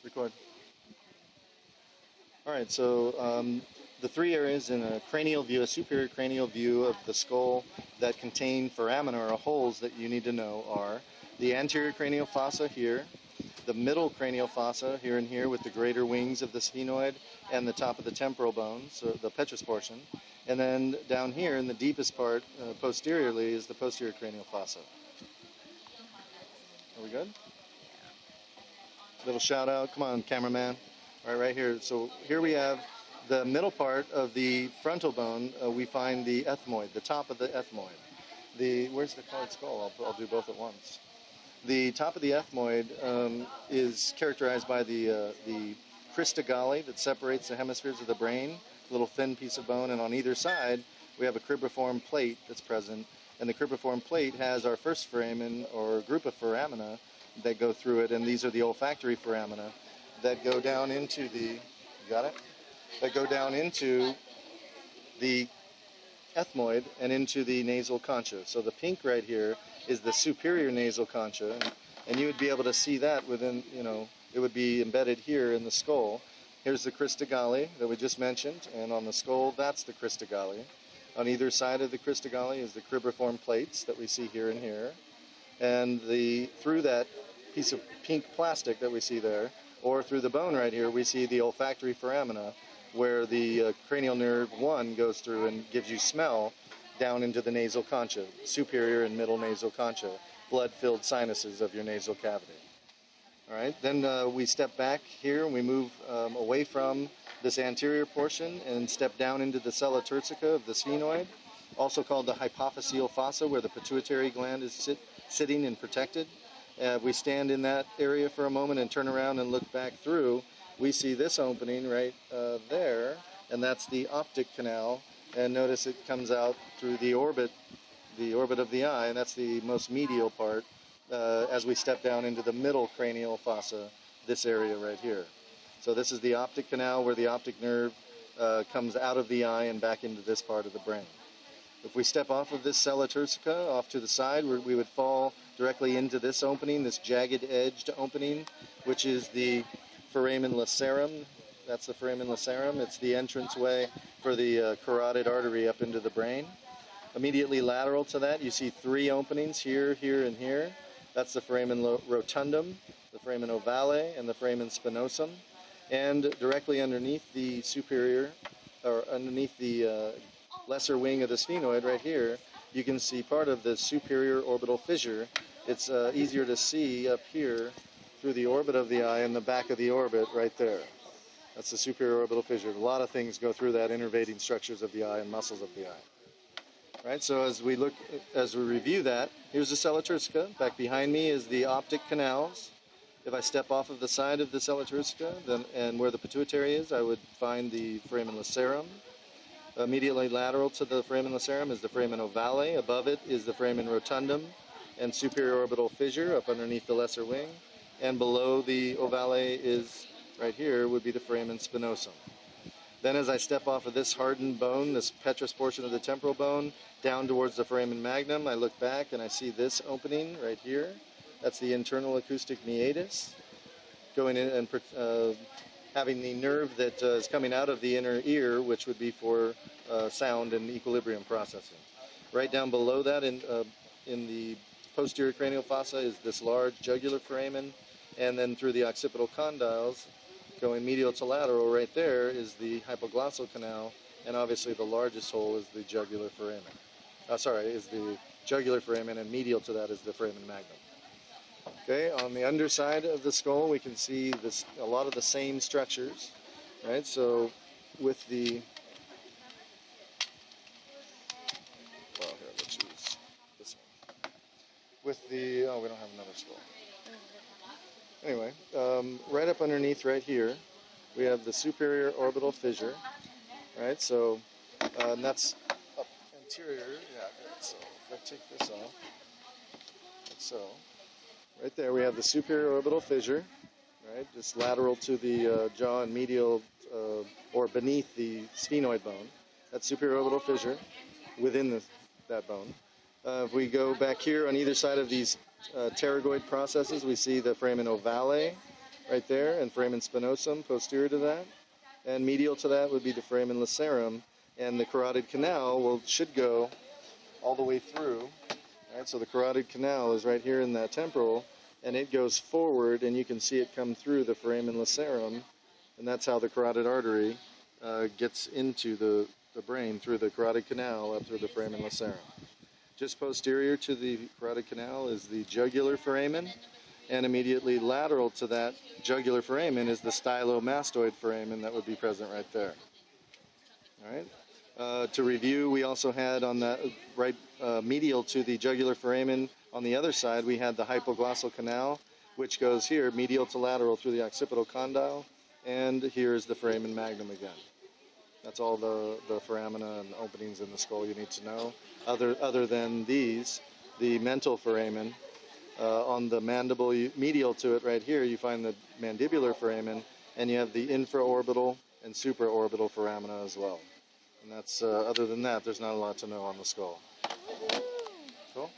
Record. All right, so the three areas in a cranial view, a superior cranial view of the skull that contain foramina or holes that you need to know are the anterior cranial fossa here, the middle cranial fossa here and here with the greater wings of the sphenoid and the top of the temporal bone, so the petrous portion, and then down here in the deepest part posteriorly is the posterior cranial fossa. Are we good? Little shout out. Come on, cameraman. All right, right here. So here we have the middle part of the frontal bone. We find the ethmoid, the top of the ethmoid. Where's the colored skull? I'll do both at once. The top of the ethmoid is characterized by the crista galli that separates the hemispheres of the brain, a little thin piece of bone, and on either side we have a cribriform plate that's present, and the cribriform plate has our first foramen or group of foramina that go through it, and these are the olfactory foramina that go down into the, you got it? That go down into the ethmoid and into the nasal concha. So the pink right here is the superior nasal concha, and you would be able to see that within, it would be embedded here in the skull. Here's the crista galli that we just mentioned, and on the skull, that's the crista galli. On either side of the crista galli is the cribriform plates that we see here and here. And through that piece of pink plastic that we see there, or through the bone right here, we see the olfactory foramina, where the cranial nerve 1 goes through and gives you smell down into the nasal concha, superior and middle nasal concha, blood-filled sinuses of your nasal cavity. All right, then we step back here and we move away from this anterior portion and step down into the sella turcica of the sphenoid, also called the hypophyseal fossa, where the pituitary gland is sitting and protected. We stand in that area for a moment and turn around and look back through. We see this opening right there, and that's the optic canal. And notice it comes out through the orbit of the eye, and that's the most medial part as we step down into the middle cranial fossa, this area right here. So this is the optic canal where the optic nerve comes out of the eye and back into this part of the brain. If we step off of this sella turcica off to the side, we would fall directly into this opening, this jagged-edged opening, which is the foramen lacerum. That's the foramen lacerum. It's the entranceway for the carotid artery up into the brain. Immediately lateral to that, you see 3 openings here, here, and here. That's the foramen rotundum, the foramen ovale, and the foramen spinosum. And directly underneath the superior, or underneath the lesser wing of the sphenoid right here, you can see part of the superior orbital fissure. It's easier to see up here through the orbit of the eye and the back of the orbit right there. That's the superior orbital fissure. A lot of things go through that, innervating structures of the eye and muscles of the eye. Right, so as we review that, here's the sella turcica. Back behind me is the optic canals. If I step off of the side of the sella turcica, and where the pituitary is, I would find the foramen lacerum. Immediately lateral to the foramen lacerum is the foramen ovale. Above it is the foramen rotundum and superior orbital fissure up underneath the lesser wing. And below the ovale is, right here, would be the foramen spinosum. Then as I step off of this hardened bone, this petrous portion of the temporal bone, down towards the foramen magnum, I look back and I see this opening right here. That's the internal acoustic meatus, going in and having the nerve that is coming out of the inner ear, which would be for sound and equilibrium processing. Right down below that in the posterior cranial fossa is this large jugular foramen, and then through the occipital condyles, going medial to lateral, right there is the hypoglossal canal, and obviously the largest hole is the jugular foramen. Is the jugular foramen, and medial to that is the foramen magnum. Okay, on the underside of the skull, we can see a lot of the same structures, right? So with the, let's use this one. With the, we don't have another skull. Anyway, right up underneath right here, we have the superior orbital fissure, right? So, and that's up anterior, yeah, good. So if I take this off, like so. Right there we have the superior orbital fissure, right, just lateral to the jaw and medial or beneath the sphenoid bone. That's superior orbital fissure within that bone. If we go back here on either side of these pterygoid processes, we see the foramen ovale, right there, and foramen spinosum posterior to that. And medial to that would be the foramen lacerum, and the carotid canal should go all the way through. Right, so the carotid canal is right here in that temporal, and it goes forward, and you can see it come through the foramen lacerum, and that's how the carotid artery gets into the brain through the carotid canal up through the foramen lacerum. Just posterior to the carotid canal is the jugular foramen, and immediately lateral to that jugular foramen is the stylomastoid foramen that would be present right there. All right. To review, we also had on that right medial to the jugular foramen on the other side, we had the hypoglossal canal, which goes here medial to lateral through the occipital condyle, and here's the foramen magnum again. That's all the foramina and openings in the skull you need to know. Other than these, the mental foramen, on the mandible medial to it right here, you find the mandibular foramen, and you have the infraorbital and supraorbital foramina as well. And that's other than that, there's not a lot to know on the skull. Cool?